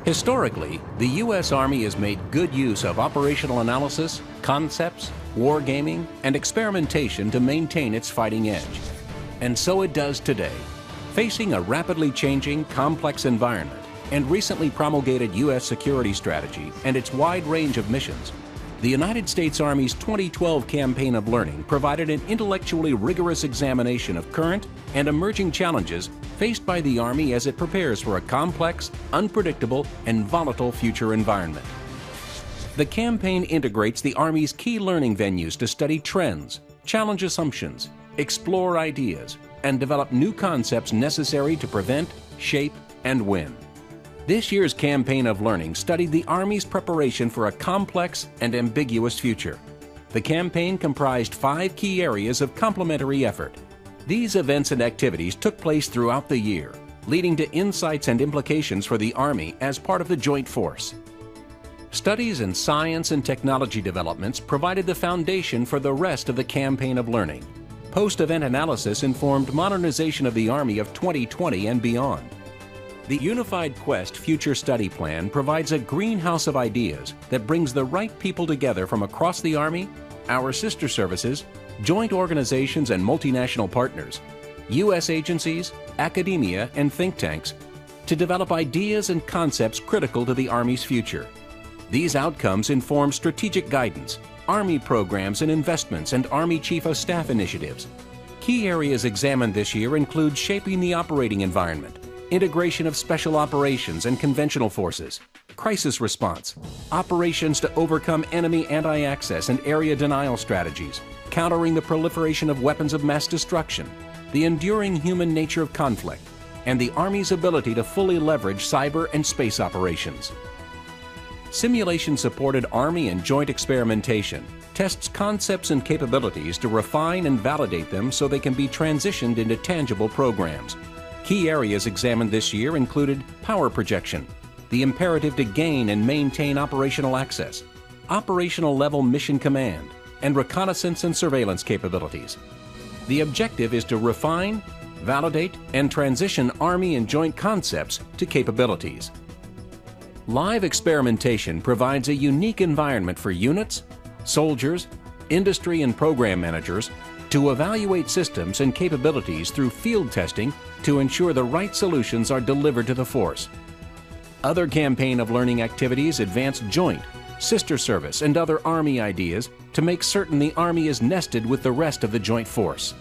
Historically, the U.S. Army has made good use of operational analysis, concepts, wargaming, and experimentation to maintain its fighting edge. And so it does today. Facing a rapidly changing, complex environment and recently promulgated U.S. security strategy and its wide range of missions, the United States Army's 2012 campaign of learning provided an intellectually rigorous examination of current and emerging challenges faced by the Army as it prepares for a complex, unpredictable, and volatile future environment. The campaign integrates the Army's key learning venues to study trends, challenge assumptions, explore ideas, and develop new concepts necessary to prevent, shape, and win. This year's campaign of learning studied the Army's preparation for a complex and ambiguous future. The campaign comprised 5 key areas of complementary effort. These events and activities took place throughout the year, leading to insights and implications for the Army as part of the Joint Force. Studies in science and technology developments provided the foundation for the rest of the campaign of learning. Post-event analysis informed modernization of the Army of 2020 and beyond. The Unified Quest Future Study Plan provides a greenhouse of ideas that brings the right people together from across the Army, our sister services, joint organizations and multinational partners, U.S. agencies, academia, and think tanks to develop ideas and concepts critical to the Army's future. These outcomes inform strategic guidance, Army programs and investments, and Army Chief of Staff initiatives. Key areas examined this year include shaping the operating environment, integration of special operations and conventional forces, crisis response, operations to overcome enemy anti-access and area denial strategies, countering the proliferation of weapons of mass destruction, the enduring human nature of conflict, and the Army's ability to fully leverage cyber and space operations. Simulation-supported Army and joint experimentation tests concepts and capabilities to refine and validate them so they can be transitioned into tangible programs. Key areas examined this year included power projection, the imperative to gain and maintain operational access, operational level mission command, and reconnaissance and surveillance capabilities. The objective is to refine, validate, and transition Army and joint concepts to capabilities. Live experimentation provides a unique environment for units, soldiers, industry and program managers to evaluate systems and capabilities through field testing to ensure the right solutions are delivered to the force. Other campaign of learning activities advance joint, sister service, and other Army ideas to make certain the Army is nested with the rest of the joint force.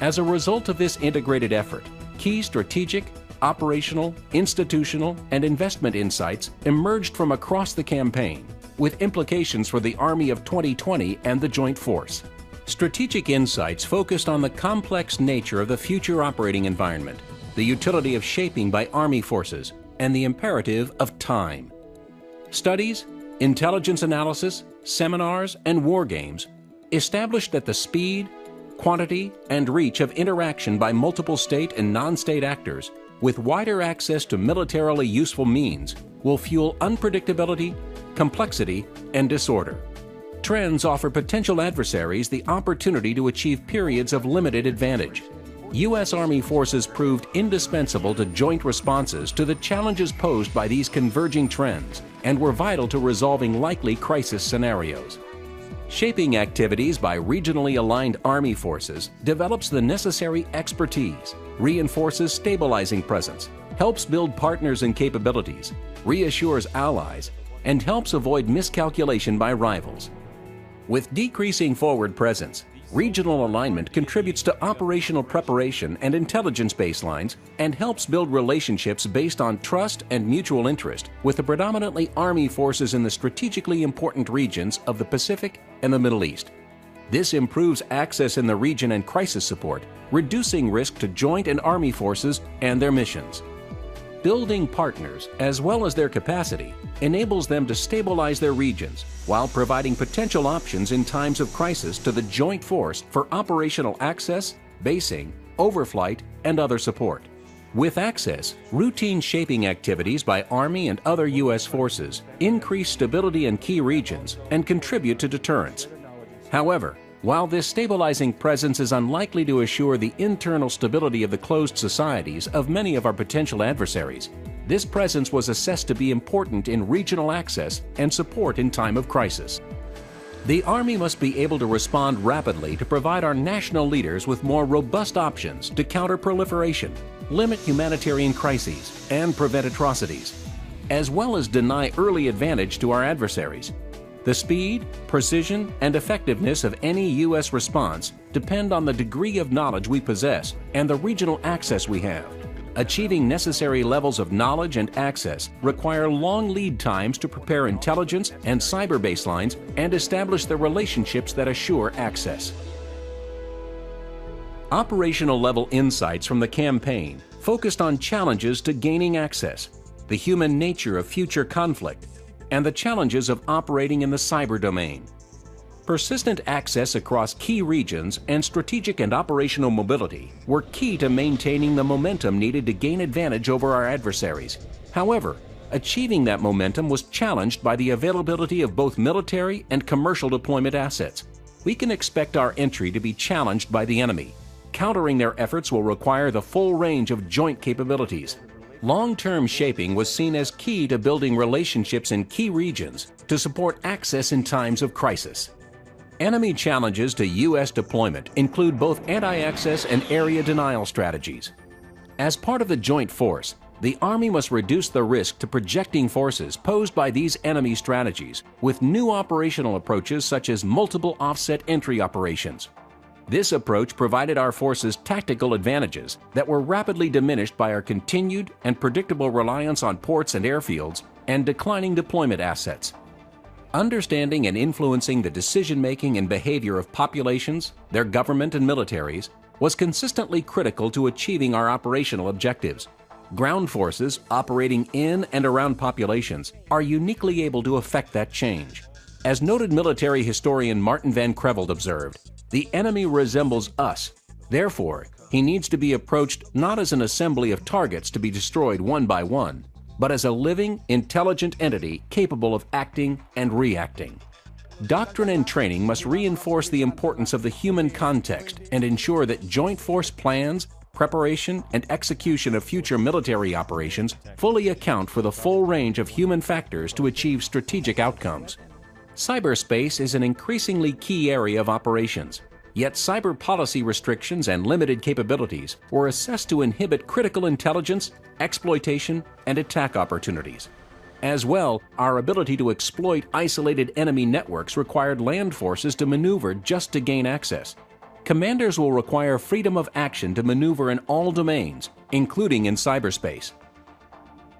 As a result of this integrated effort, key strategic, operational, institutional, and investment insights emerged from across the campaign, with implications for the Army of 2020 and the Joint Force. Strategic insights focused on the complex nature of the future operating environment, the utility of shaping by Army forces, and the imperative of time. Studies, intelligence analysis, seminars, and war games established that the speed, quantity, and reach of interaction by multiple state and non-state actors with wider access to militarily useful means will fuel unpredictability, complexity, and disorder. Trends offer potential adversaries the opportunity to achieve periods of limited advantage. U.S. Army forces proved indispensable to joint responses to the challenges posed by these converging trends and were vital to resolving likely crisis scenarios. Shaping activities by regionally aligned Army forces develops the necessary expertise, reinforces stabilizing presence, helps build partners and capabilities, reassures allies, and helps avoid miscalculation by rivals. With decreasing forward presence, regional alignment contributes to operational preparation and intelligence baselines and helps build relationships based on trust and mutual interest with the predominantly Army forces in the strategically important regions of the Pacific and the Middle East. This improves access in the region and crisis support, reducing risk to joint and Army forces and their missions. Building partners, as well as their capacity, enables them to stabilize their regions while providing potential options in times of crisis to the joint force for operational access, basing, overflight, and other support. With access, routine shaping activities by Army and other U.S. forces increase stability in key regions and contribute to deterrence. However, while this stabilizing presence is unlikely to assure the internal stability of the closed societies of many of our potential adversaries, This presence was assessed to be important in regional access and support in time of crisis. The Army must be able to respond rapidly to provide our national leaders with more robust options to counter proliferation, limit humanitarian crises, and prevent atrocities, as well as deny early advantage to our adversaries. The speed, precision, and effectiveness of any U.S. response depend on the degree of knowledge we possess and the regional access we have. Achieving necessary levels of knowledge and access require long lead times to prepare intelligence and cyber baselines and establish the relationships that assure access. Operational level insights from the campaign focused on challenges to gaining access, the human nature of future conflict, and the challenges of operating in the cyber domain. Persistent access across key regions and strategic and operational mobility were key to maintaining the momentum needed to gain advantage over our adversaries. However, achieving that momentum was challenged by the availability of both military and commercial deployment assets. We can expect our entry to be challenged by the enemy. Countering their efforts will require the full range of joint capabilities. Long-term shaping was seen as key to building relationships in key regions to support access in times of crisis. Enemy challenges to U.S. deployment include both anti-access and area denial strategies. As part of the joint force, the Army must reduce the risk to projecting forces posed by these enemy strategies with new operational approaches such as multiple offset entry operations. This approach provided our forces tactical advantages that were rapidly diminished by our continued and predictable reliance on ports and airfields and declining deployment assets. Understanding and influencing the decision-making and behavior of populations, their government and militaries, was consistently critical to achieving our operational objectives. Ground forces operating in and around populations are uniquely able to effect that change. As noted military historian Martin Van Creveld observed, the enemy resembles us. Therefore, he needs to be approached not as an assembly of targets to be destroyed one by one, but as a living, intelligent entity capable of acting and reacting. Doctrine and training must reinforce the importance of the human context and ensure that joint force plans, preparation, and execution of future military operations fully account for the full range of human factors to achieve strategic outcomes. Cyberspace is an increasingly key area of operations. Yet cyber policy restrictions and limited capabilities were assessed to inhibit critical intelligence, exploitation, and attack opportunities. As well, our ability to exploit isolated enemy networks required land forces to maneuver just to gain access. Commanders will require freedom of action to maneuver in all domains, including in cyberspace.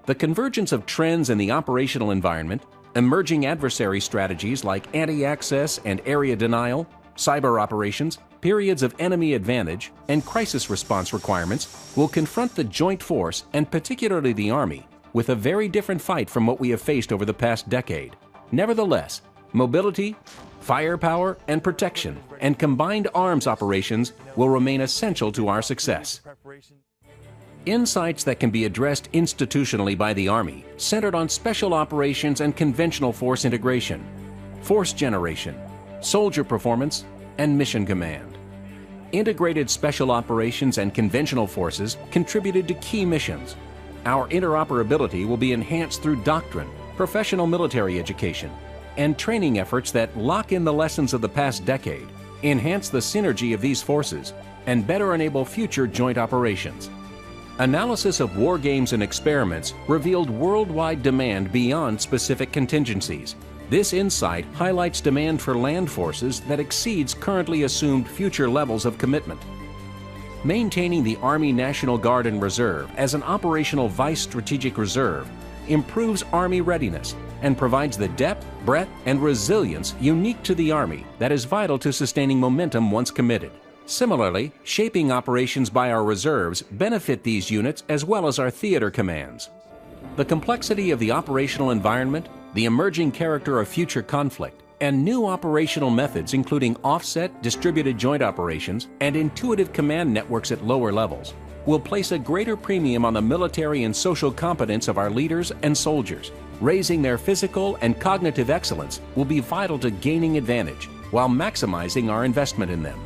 The convergence of trends in the operational environment, emerging adversary strategies like anti-access and area denial, cyber operations, periods of enemy advantage, and crisis response requirements will confront the joint force, and particularly the Army, with a very different fight from what we have faced over the past decade. Nevertheless, mobility, firepower, and protection, and combined arms operations will remain essential to our success. Insights that can be addressed institutionally by the Army centered on special operations and conventional force integration, force generation, soldier performance, and mission command. Integrated special operations and conventional forces contributed to key missions. Our interoperability will be enhanced through doctrine, professional military education, and training efforts that lock in the lessons of the past decade, enhance the synergy of these forces, and better enable future joint operations. Analysis of war games and experiments revealed worldwide demand beyond specific contingencies. This insight highlights demand for land forces that exceeds currently assumed future levels of commitment. Maintaining the Army National Guard and Reserve as an operational vice strategic reserve improves Army readiness and provides the depth, breadth, and resilience unique to the Army that is vital to sustaining momentum once committed. Similarly, shaping operations by our reserves benefit these units as well as our theater commands. The complexity of the operational environment, the emerging character of future conflict, and new operational methods including offset, distributed joint operations, and intuitive command networks at lower levels will place a greater premium on the military and social competence of our leaders and soldiers. Raising their physical and cognitive excellence will be vital to gaining advantage while maximizing our investment in them.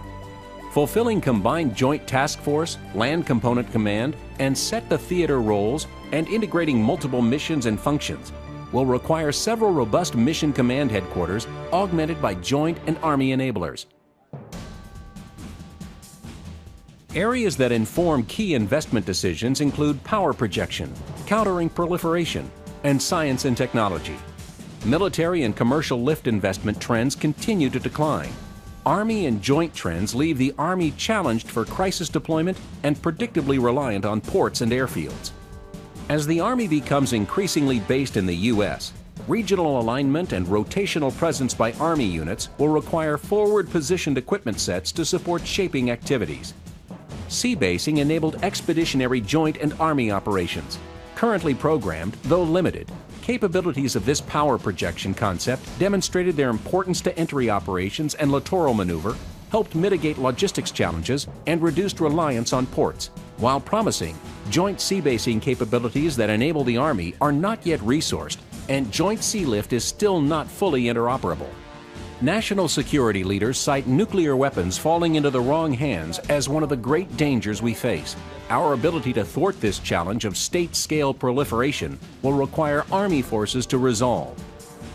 Fulfilling Combined Joint Task Force, Land Component Command, and Set the Theater roles, and integrating multiple missions and functions will require several robust mission command headquarters augmented by joint and Army enablers. Areas that inform key investment decisions include power projection, countering proliferation, and science and technology. Military and commercial lift investment trends continue to decline. Army and joint trends leave the Army challenged for crisis deployment and predictably reliant on ports and airfields. As the Army becomes increasingly based in the U.S., regional alignment and rotational presence by Army units will require forward-positioned equipment sets to support shaping activities. Sea basing enabled expeditionary joint and Army operations. Currently programmed, though limited, capabilities of this power projection concept demonstrated their importance to entry operations and littoral maneuver, helped mitigate logistics challenges, and reduced reliance on ports. While promising, joint sea basing capabilities that enable the Army are not yet resourced, and joint sea lift is still not fully interoperable. National security leaders cite nuclear weapons falling into the wrong hands as one of the great dangers we face. Our ability to thwart this challenge of state-scale proliferation will require Army forces to resolve.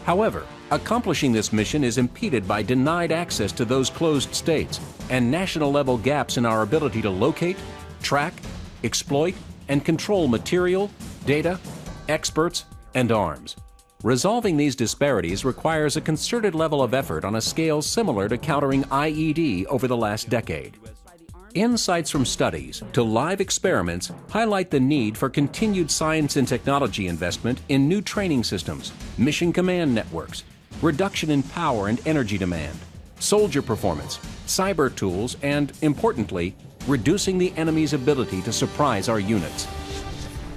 However, accomplishing this mission is impeded by denied access to those closed states and national-level gaps in our ability to locate, track, exploit, and control material, data, experts, and arms. Resolving these disparities requires a concerted level of effort on a scale similar to countering IED over the last decade. Insights from studies to live experiments highlight the need for continued science and technology investment in new training systems, mission command networks, reduction in power and energy demand, soldier performance, cyber tools, and, importantly, reducing the enemy's ability to surprise our units.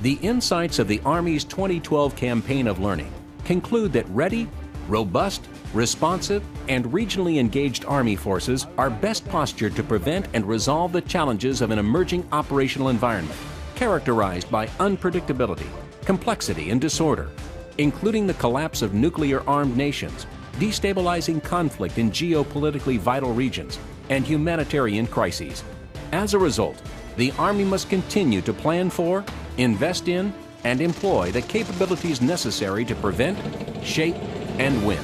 The insights of the Army's 2012 campaign of learning conclude that ready, robust, responsive, and regionally engaged Army forces are best postured to prevent and resolve the challenges of an emerging operational environment characterized by unpredictability, complexity, and disorder, including the collapse of nuclear-armed nations, destabilizing conflict in geopolitically vital regions, and humanitarian crises. As a result, the Army must continue to plan for, invest in, and employ the capabilities necessary to prevent, shape, and win.